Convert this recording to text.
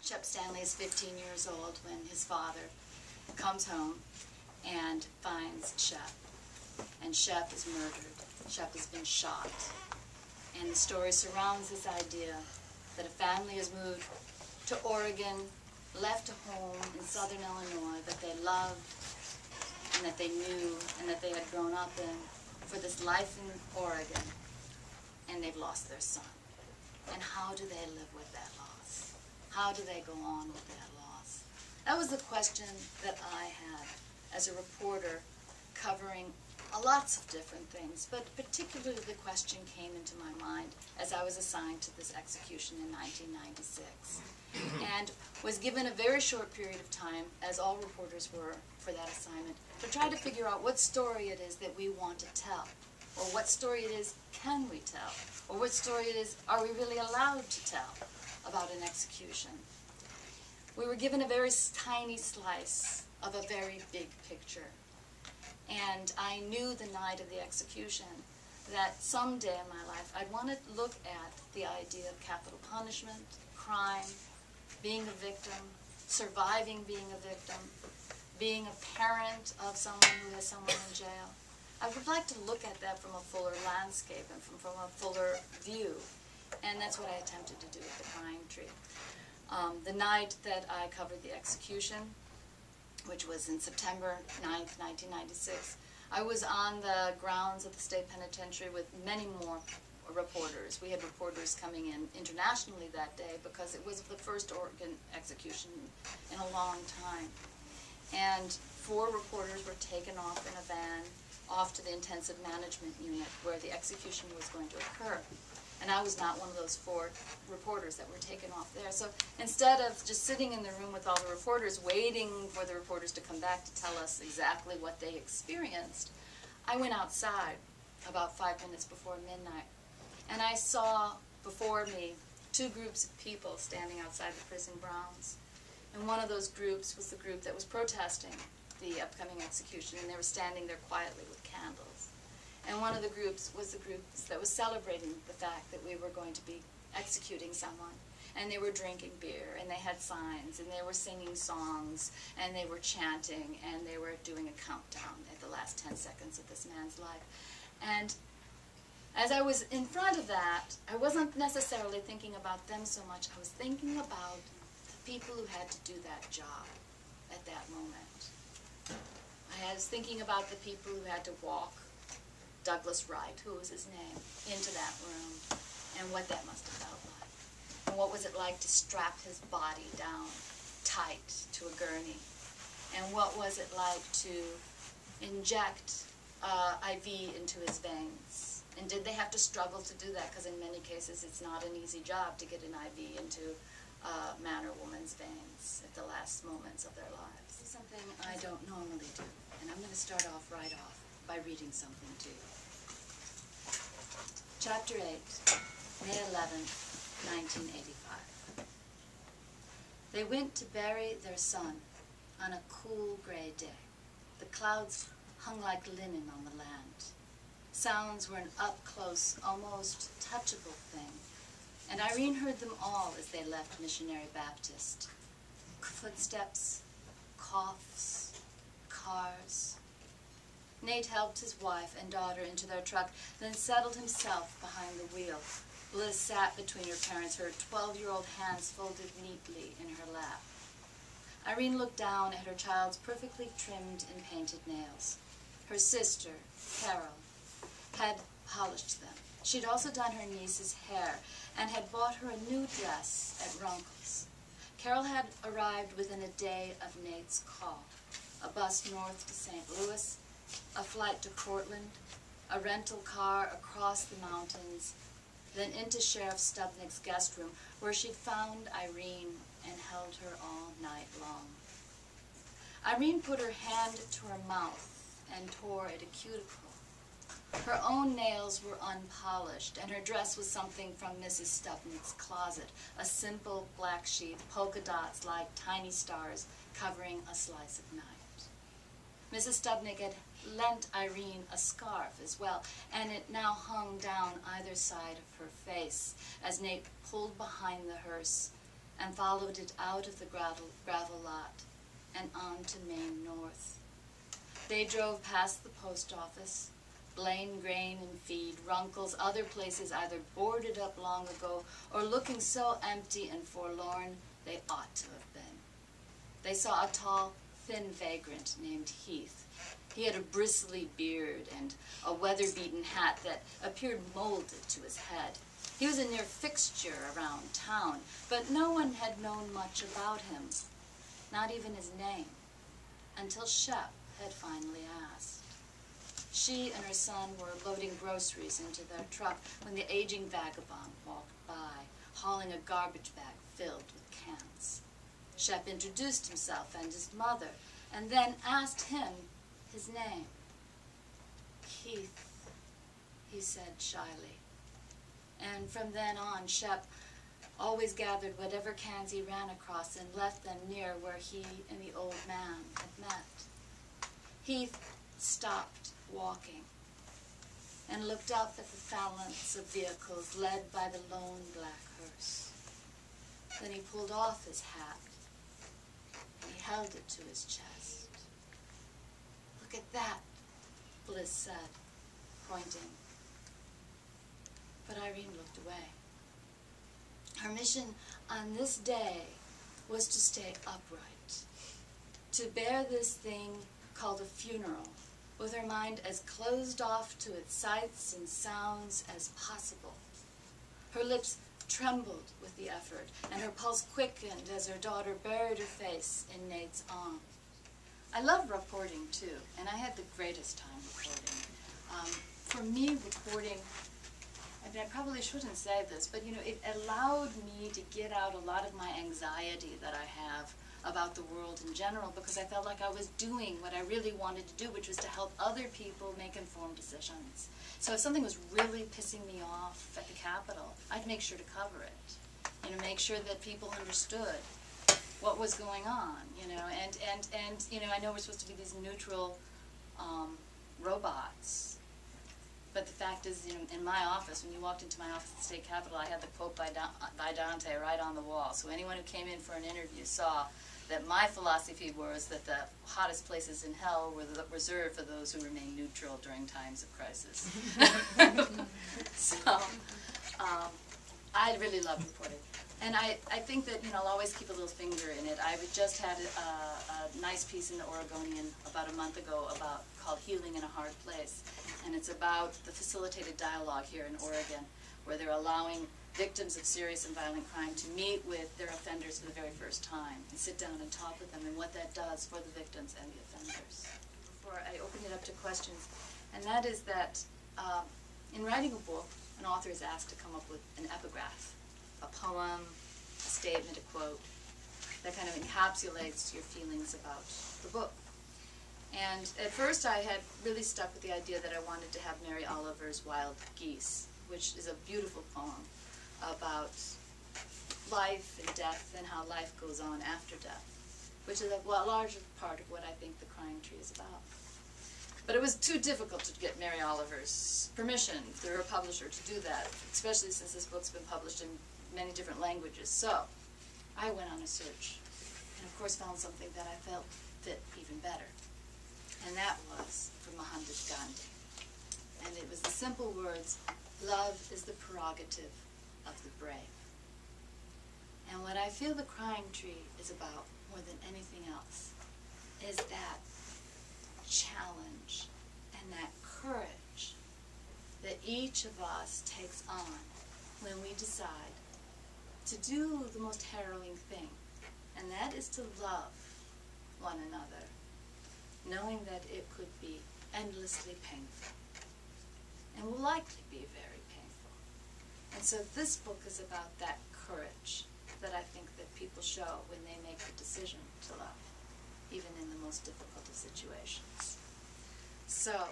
Shep Stanley is 15 years old when his father comes home and finds Shep. And Shep is murdered. Shep has been shot. And the story surrounds this idea that a family has moved to Oregon, left a home in southern Illinois that they loved and that they knew and that they had grown up in for this life in Oregon, and they've lost their son. And how do they live with that loss? How do they go on with that loss? That was the question that I had as a reporter covering lots of different things, but particularly the question came into my mind as I was assigned to this execution in 1996, and was given a very short period of time, as all reporters were for that assignment, to try to figure out what story it is that we want to tell, or what story it is can we tell, or what story it is are we really allowed to tell about an execution. We were given a very tiny slice of a very big picture. And I knew the night of the execution that someday in my life I'd want to look at the idea of capital punishment, crime, being a victim, surviving being a victim, being a parent of someone who has someone in jail. I would like to look at that from a fuller landscape and from a fuller view. And that's what I attempted to do with the Crying Tree. The night that I covered the execution, which was in September 9th, 1996. I was on the grounds of the state penitentiary with many more reporters. We had reporters coming in internationally that day because it was the first Oregon execution in a long time. And 4 reporters were taken off in a van off to the intensive management unit where the execution was going to occur. And I was not one of those 4 reporters that were taken off there. So instead of just sitting in the room with all the reporters, waiting for the reporters to come back to tell us exactly what they experienced, I went outside about 5 minutes before midnight. And I saw before me 2 groups of people standing outside the prison grounds. And one of those groups was the group that was protesting the upcoming execution, and they were standing there quietly with candles. And one of the groups was the group that was celebrating the fact that we were going to be executing someone. And they were drinking beer, and they had signs, and they were singing songs, and they were chanting, and they were doing a countdown at the last 10 seconds of this man's life. And as I was in front of that, I wasn't necessarily thinking about them so much. I was thinking about the people who had to do that job at that moment. I was thinking about the people who had to walk Douglas Wright, who was his name, into that room, and what that must have felt like. And what was it like to strap his body down tight to a gurney? And what was it like to inject IV into his veins? And did they have to struggle to do that? Because in many cases it's not an easy job to get an IV into a man or woman's veins at the last moments of their lives. This is something I don't normally do, and I'm going to start off right off by reading something to you. Chapter 8, May 11th, 1985. They went to bury their son on a cool gray day. The clouds hung like linen on the land. Sounds were an up-close, almost touchable thing, and Irene heard them all as they left Missionary Baptist. Footsteps, coughs, cars. Nate helped his wife and daughter into their truck, then settled himself behind the wheel. Liz sat between her parents, her 12-year-old hands folded neatly in her lap. Irene looked down at her child's perfectly trimmed and painted nails. Her sister, Carol, had polished them. She'd also done her niece's hair and had bought her a new dress at Runkle's. Carol had arrived within a day of Nate's call. A bus north to St. Louis, a flight to Portland, a rental car across the mountains, then into Sheriff Stubnick's guest room, where she'd found Irene and held her all night long. Irene put her hand to her mouth and tore at a cuticle. Her own nails were unpolished, and her dress was something from Mrs. Stubnick's closet, a simple black sheath, polka dots like tiny stars covering a slice of night. Mrs. Stubnick had lent Irene a scarf as well, and it now hung down either side of her face as Nate pulled behind the hearse and followed it out of the gravel lot and on to Maine North. They drove past the post office, Blaine Grain and Feed, Runkle's, other places either boarded up long ago or looking so empty and forlorn they ought to have been. They saw a tall, thin vagrant named Heath. He had a bristly beard and a weather-beaten hat that appeared molded to his head. He was a near fixture around town, but no one had known much about him, not even his name, until Shep had finally asked. She and her son were loading groceries into their truck when the aging vagabond walked by, hauling a garbage bag filled with cans. Shep introduced himself and his mother, and then asked him his name. Keith, he said shyly. And from then on, Shep always gathered whatever cans he ran across and left them near where he and the old man had met. Heath stopped walking and looked up at the phalanx of vehicles led by the lone black hearse. Then he pulled off his hat and he held it to his chest. "Look at that," Bliss said, pointing. But Irene looked away. Her mission on this day was to stay upright, to bear this thing called a funeral, with her mind as closed off to its sights and sounds as possible. Her lips trembled with the effort, and her pulse quickened as her daughter buried her face in Nate's arm. I love reporting, too, and I had the greatest time reporting. For me, reporting, I mean, I probably shouldn't say this, but, you know, it allowed me to get out a lot of my anxiety that I have about the world in general, because I felt like I was doing what I really wanted to do, which was to help other people make informed decisions. So if something was really pissing me off at the Capitol, I'd make sure to cover it. You know, make sure that people understood what was going on, you know, and you know, I know we're supposed to be these neutral robots, but the fact is, you know, in my office, when you walked into my office at the State Capitol, I had the quote by Dante right on the wall, so anyone who came in for an interview saw that my philosophy was that the hottest places in hell were reserved for those who remain neutral during times of crisis. So, I really love reporting. And I think that, you know, I'll always keep a little finger in it. I just had a nice piece in the Oregonian about a month ago called Healing in a Hard Place. And it's about the facilitated dialogue here in Oregon, where they're allowing victims of serious and violent crime to meet with their offenders for the very first time and sit down and talk with them, and what that does for the victims and the offenders. Before I open it up to questions, and that is that in writing a book, an author is asked to come up with an epigraph, a poem, a statement, a quote, that kind of encapsulates your feelings about the book. And at first I had really stuck with the idea that I wanted to have Mary Oliver's Wild Geese, which is a beautiful poem about life and death and how life goes on after death, which is a larger part of what I think the Crying Tree is about. But it was too difficult to get Mary Oliver's permission through her publisher to do that, especially since this book's been published in many different languages. So I went on a search and of course found something that I felt fit even better. And that was from Mohandas Gandhi. And it was the simple words, "Love is the prerogative of the brave." And what I feel the Crying Tree is about more than anything else is that challenge and that courage that each of us takes on when we decide to do the most harrowing thing, and that is to love one another, knowing that it could be endlessly painful and will likely be very painful. And so this book is about that courage that I think that people show when they make the decision to love, even in the most difficult of situations. So